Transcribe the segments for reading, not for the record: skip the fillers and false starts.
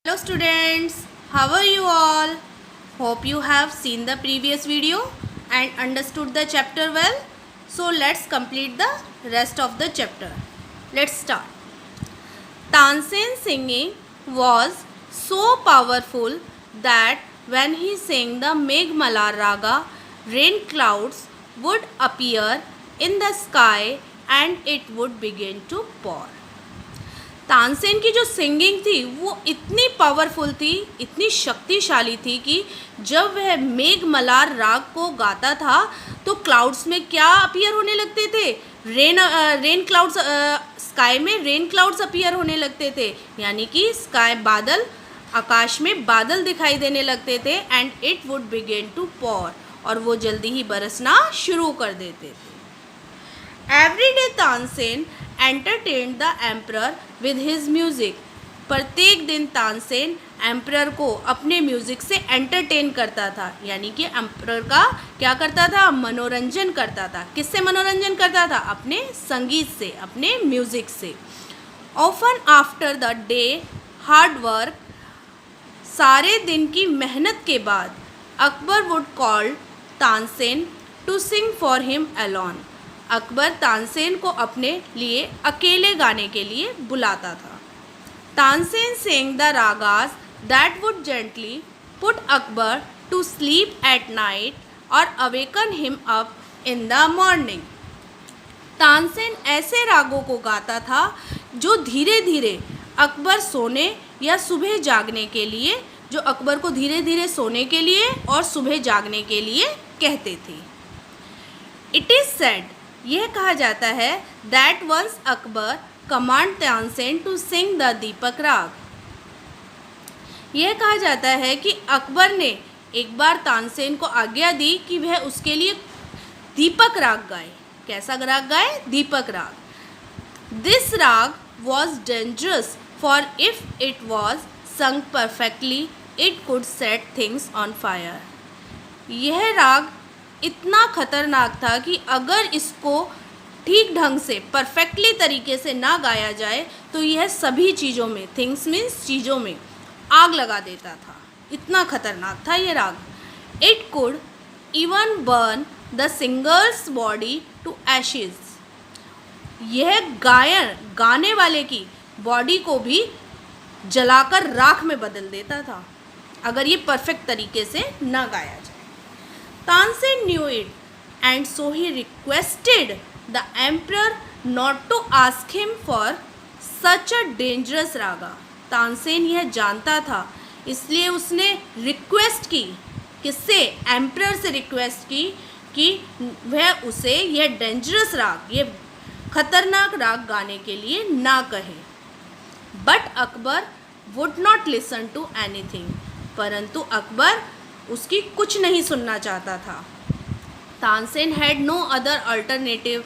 Hello students, how are you all? Hope you have seen the previous video and understood the chapter well. So let's complete the rest of the chapter. Let's start. Tansen's singing was so powerful that when he sang the Meghmalar Raga, rain clouds would appear in the sky and it would begin to pour. Tansen की जो singing थी वो इतनी powerful थी, इतनी शक्तिशाली थी कि जब वह मेघमलार राग को गाता था तो क्लाउड्स में क्या अपीयर होने लगते थे, रेन क्लाउड्स, स्काई में रेन क्लाउड्स अपीयर होने लगते थे, यानी कि स्काई बादल, आकाश में बादल दिखाई देने लगते थे and it would begin to pour, और वो जल्दी ही बरसना शुरू कर देते थे. Every day Tansen entertain the emperor with his music. प्रत्येक दिन तानसेन एम्परर को अपने म्यूज़िक से एंटरटेन करता था, यानी कि एम्परर का क्या करता था, मनोरंजन करता था. किससे मनोरंजन करता था? अपने संगीत से, अपने म्यूज़िक से. Often after the day hard work, सारे दिन की मेहनत के बाद Akbar would call Tansen to sing for him alone. Akbar Tansen को अपने लिए अकेले गाने के लिए बुलाता था. Tansen sang the ragas that would gently put Akbar to sleep at night or awaken him up in the morning. Tansen ऐसे रागों को गाता था जो धीरे धीरे अकबर सोने या सुबह जागने के लिए, जो अकबर को धीरे धीरे सोने के लिए और सुबह जागने के लिए कहते थे. इट इज़ सेड, यह कहा जाता है, that once Akbar command Tansen to sing the Deepak raga. यह कहा जाता है कि अकबर ने एक बार तानसेन को आज्ञा दी कि वह उसके लिए दीपक राग गाए. कैसा राग गाए? दीपक राग. दिस राग was dangerous for if it was संग perfectly it could set things on fire. यह राग इतना खतरनाक था कि अगर इसको ठीक ढंग से परफेक्टली तरीके से ना गाया जाए तो यह सभी चीज़ों में, थिंग्स मीन्स चीज़ों में, आग लगा देता था. इतना खतरनाक था ये राग. It could even burn the singer's body to ashes. यह गाने वाले की बॉडी को भी जलाकर राख में बदल देता था अगर ये परफेक्ट तरीके से ना गाया जाए. Tansen knew it, and so he requested the emperor not to ask him for such a dangerous raga. Tansen यह जानता था, इसलिए उसने रिक्वेस्ट की. किससे? एम्परर से रिक्वेस्ट की कि वह उसे यह डेंजरस राग, ये खतरनाक राग गाने के लिए ना कहे. But Akbar would not listen to anything. परंतु अकबर उसकी कुछ नहीं सुनना चाहता था. Tansen had no other alternative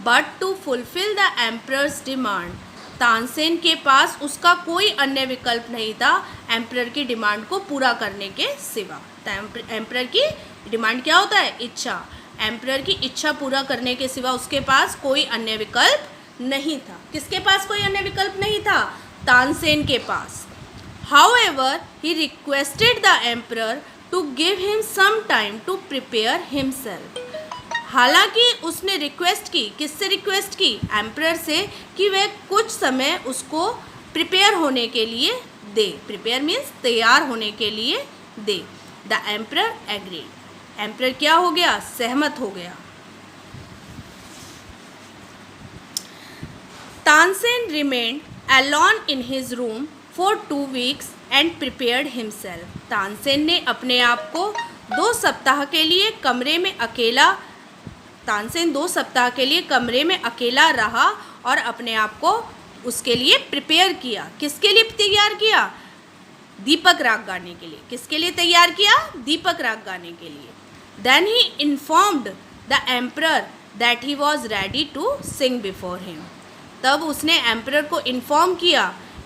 but to fulfil the emperor's demand. Tansen के पास उसका कोई अन्य विकल्प नहीं था एम्परर की डिमांड को पूरा करने के सिवा. एम्परर की डिमांड क्या होता है? इच्छा. एम्परर की इच्छा पूरा करने के सिवा उसके पास कोई अन्य विकल्प नहीं था. किसके पास कोई अन्य विकल्प नहीं था? तानसेन के पास. However, he requested the emperor to give him some time to prepare himself. हालांकि उसने रिक्वेस्ट की, किससे रिक्वेस्ट की? एम्परर से, कि वह कुछ समय उसको प्रिपेयर होने के लिए दे. प्रिपेयर मीन्स तैयार होने के लिए दे. The emperor agreed. एम्परर क्या हो गया? सहमत हो गया. Tansen remained alone in his room for 2 weeks and prepared himself. Tansen ने अपने आप को 2 सप्ताह के लिए कमरे में अकेला, तानसेन 2 सप्ताह के लिए कमरे में अकेला रहा और अपने आप को उसके लिए प्रिपेयर किया. किसके लिए तैयार किया? दीपक राग गाने के लिए. किसके लिए तैयार किया? दीपक राग गाने के लिए. Then he informed the emperor that he was ready to sing before him. तब उसने एम्परर को इन्फॉर्म किया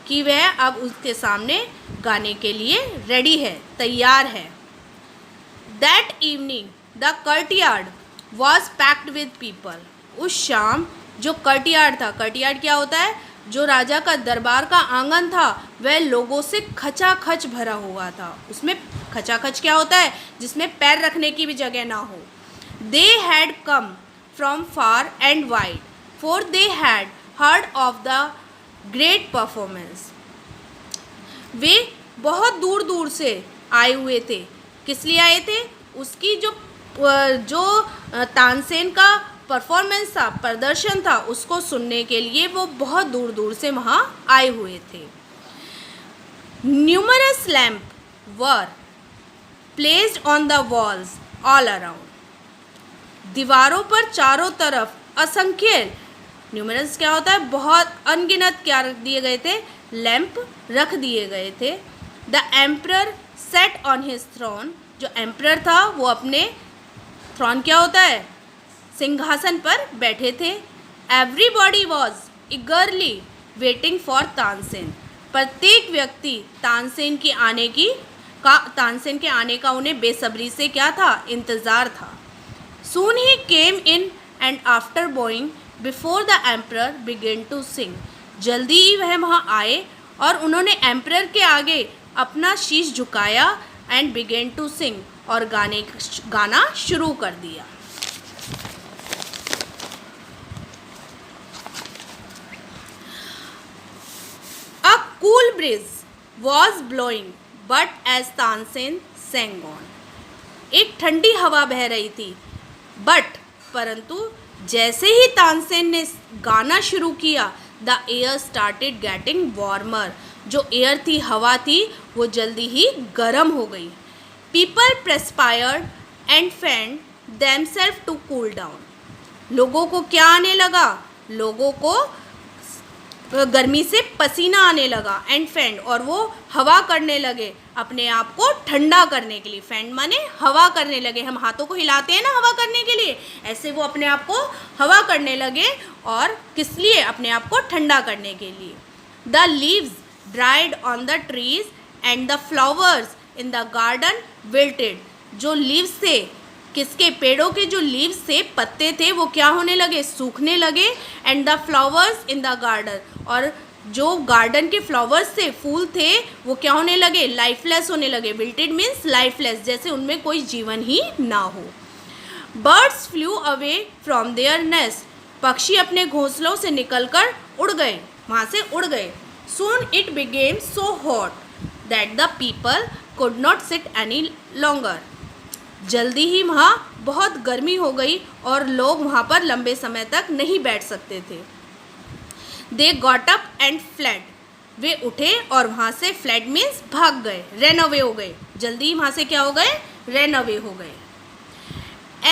कि वह अब उसके सामने गाने के लिए रेडी है, तैयार है. That evening the courtyard was packed with people. उस शाम जो कर्टयार्ड था, कर्टयार्ड क्या होता है? जो राजा का दरबार का आंगन था वह लोगों से खचाखच भरा हुआ था। उसमें खचाखच क्या होता है? जिसमें पैर रखने की भी जगह ना हो। They had come from far and wide for they had heard of the great performance. वे बहुत दूर दूर से आए हुए थे। किस लिए आए थे? उसकी जो तानसेन का परफॉर्मेंस था, प्रदर्शन था, उसको सुनने के लिए वो बहुत दूर दूर से वहाँ आए हुए थे। Numerous lamp were placed on the walls all around. दीवारों पर चारों तरफ असंख्य, न्यूमरस क्या होता है? बहुत, अनगिनत क्या रख दिए गए थे? लैंप रख दिए गए थे। The emperor sat on his throne. जो एम्परर था वो अपने थ्रोन, क्या होता है? सिंहासन पर बैठे थे। Everybody was ईगरली waiting for Tansen. प्रत्येक व्यक्ति तानसेन के आने का उन्हें बेसब्री से क्या था? इंतज़ार था। Soon he came in and after bowing before the emperor began to sing. जल्दी ही वह वहाँ आए और उन्होंने एम्परर के आगे अपना शीश झुकाया एंड बिगेन टू सिंग, और गाना शुरू कर दिया। A cool breeze was blowing, but as Tansen sang on. एक ठंडी हवा बह रही थी, परंतु जैसे ही तानसेन ने गाना शुरू किया, the air started getting warmer. जो एयर थी, हवा थी, वो जल्दी ही गर्म हो गई। People perspired and fanned themselves to cool down. लोगों को क्या आने लगा? लोगों को गर्मी से पसीना आने लगा। एंड फैंड, और वो हवा करने लगे अपने आप को ठंडा करने के लिए। फैंड माने हवा करने लगे। हम हाथों को हिलाते हैं ना हवा करने के लिए, ऐसे वो अपने आप को हवा करने लगे। और किस लिए? अपने आप को ठंडा करने के लिए। The leaves dried on the trees and the flowers in the garden wilted. जो लीव्स थे, किसके? पेड़ों के जो लीव्स थे, पत्ते थे, वो क्या होने लगे? सूखने लगे। And the flowers in the garden, और जो गार्डन के फ्लावर्स थे, फूल थे, वो क्या होने लगे? लाइफलेस होने लगे। विल्टेड मीन्स लाइफलेस, जैसे उनमें कोई जीवन ही ना हो। Birds flu away from there nest. पक्षी अपने घोंसलों से निकलकर उड़ गए, वहाँ से उड़ गए। Soon it became so hot that the people could not sit any longer. जल्दी ही वहाँ बहुत गर्मी हो गई और लोग वहाँ पर लंबे समय तक नहीं बैठ सकते थे। They got up and fled. वे उठे और वहाँ से, फ्लेड मीन्स भाग गए, रन अवे हो गए। जल्दी ही वहाँ से क्या हो गए? रन अवे हो गए।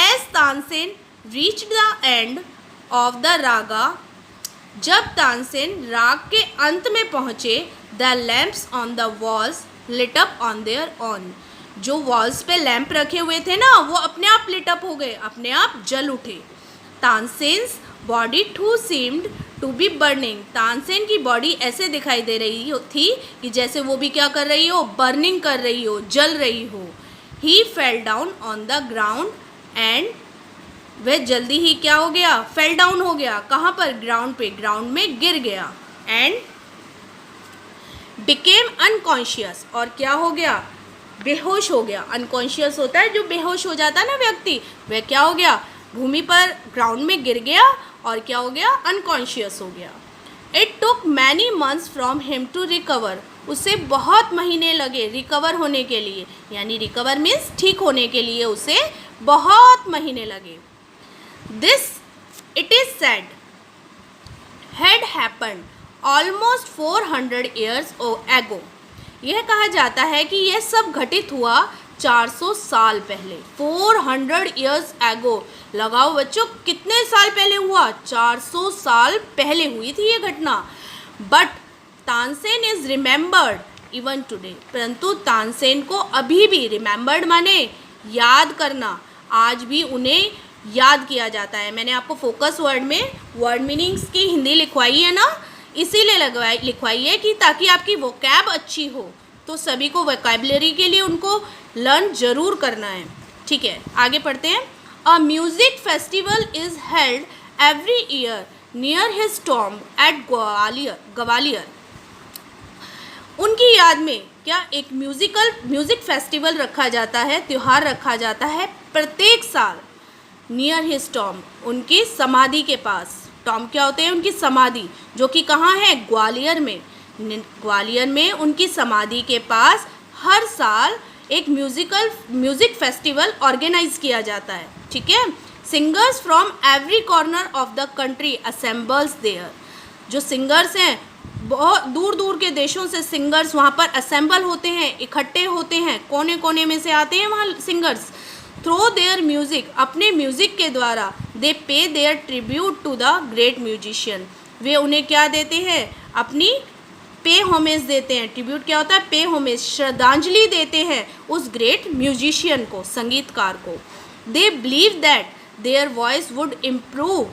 As Tansen reach the end of the raga. जब तानसेन राग के अंत में पहुँचे, the lamps on the walls lit up on their own. जो वॉल्स पे लैंप रखे हुए थे ना, वो अपने आप लिट अप हो गए, अपने आप जल उठे। Tansen's body too seemed to be burning. Tansen की बॉडी ऐसे दिखाई दे रही थी कि जैसे वो भी क्या कर रही हो? बर्निंग कर रही हो, जल रही हो। He fell down on the ground and, वह जल्दी ही क्या हो गया? फेल डाउन हो गया। कहाँ पर? ग्राउंड पे, ग्राउंड में गिर गया। एंड बिकेम अनकॉन्शियस, और क्या हो गया? बेहोश हो गया। अनकॉन्शियस होता है जो बेहोश हो जाता है ना व्यक्ति, वह क्या हो गया? भूमि पर, ग्राउंड में गिर गया और क्या हो गया? अनकॉन्शियस हो गया। It took many months from him to recover. उसे बहुत महीने लगे रिकवर होने के लिए, यानी रिकवर मीन्स ठीक होने के लिए उसे बहुत महीने लगे। This it is said had happened almost 400 years ago. यह कहा जाता है कि यह सब घटित हुआ 400 साल पहले। 400 ईयर्स एगो। लगाओ बच्चों, कितने साल पहले हुआ? 400 साल पहले हुई थी ये घटना। But Tansen is remembered even today. परंतु तानसेन को अभी भी, रिमेंबर्ड माने याद करना, आज भी उन्हें याद किया जाता है। मैंने आपको फोकस वर्ड में वर्ड मीनिंग्स की हिंदी लिखवाई है ना, इसीलिए लिखवाई है कि ताकि आपकी वोकैब अच्छी हो। तो सभी को वोकैबुलरी के लिए उनको लर्न जरूर करना है। ठीक है, आगे पढ़ते हैं। A music festival is held every year near his tomb at Gwalior. उनकी याद में क्या एक म्यूज़िक फेस्टिवल रखा जाता है, त्यौहार रखा जाता है प्रत्येक साल। नियर हिज टॉम्ब, उनकी समाधि के पास। टॉम्ब क्या होते हैं? उनकी समाधि, जो कि कहाँ है? ग्वालियर में। ग्वालियर में उनकी समाधि के पास हर साल एक म्यूज़िक फेस्टिवल ऑर्गेनाइज किया जाता है। ठीक है। Singers from every corner of the country assembles there. जो सिंगर्स हैं, बहुत दूर दूर के देशों से सिंगर्स वहाँ पर असेंबल होते हैं, इकट्ठे होते हैं, कोने कोने में से आते हैं वहाँ सिंगर्स। थ्रू देयर म्यूज़िक, अपने म्यूज़िक के द्वारा, they pay their tribute to the great musician. वे उन्हें क्या देते हैं? अपनी पे होमेज देते हैं। ट्रिब्यूट क्या होता है? पे होमेज, श्रद्धांजलि देते हैं उस ग्रेट म्यूजिशियन को, संगीतकार को। They believe that their voice would improve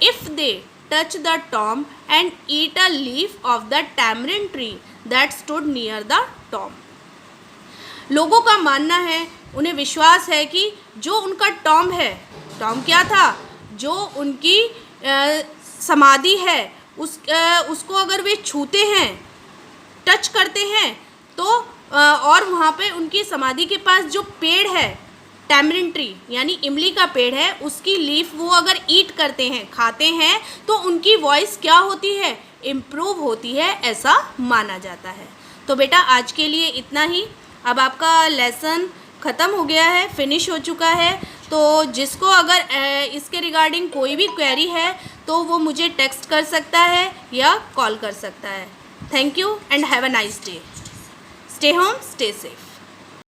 if they touch the tomb and eat a leaf of the tamarind tree that stood near the tomb. लोगों का मानना है, उन्हें विश्वास है कि जो उनका टॉम्ब है, टॉम्ब क्या था? जो उनकी समाधि है, उसको अगर वे छूते हैं, टच करते हैं, तो और वहाँ पे उनकी समाधि के पास जो पेड़ है, टैमरिन ट्री यानी इमली का पेड़ है, उसकी लीफ वो अगर ईट करते हैं, खाते हैं, तो उनकी वॉइस क्या होती है? इम्प्रूव होती है, ऐसा माना जाता है। तो बेटा आज के लिए इतना ही। अब आपका लेसन ख़त्म हो गया है, फिनिश हो चुका है। तो जिसको अगर इसके रिगार्डिंग कोई भी क्वेरी है तो वो मुझे टेक्स्ट कर सकता है या कॉल कर सकता है। Thank you and have a nice day. Stay home, stay safe.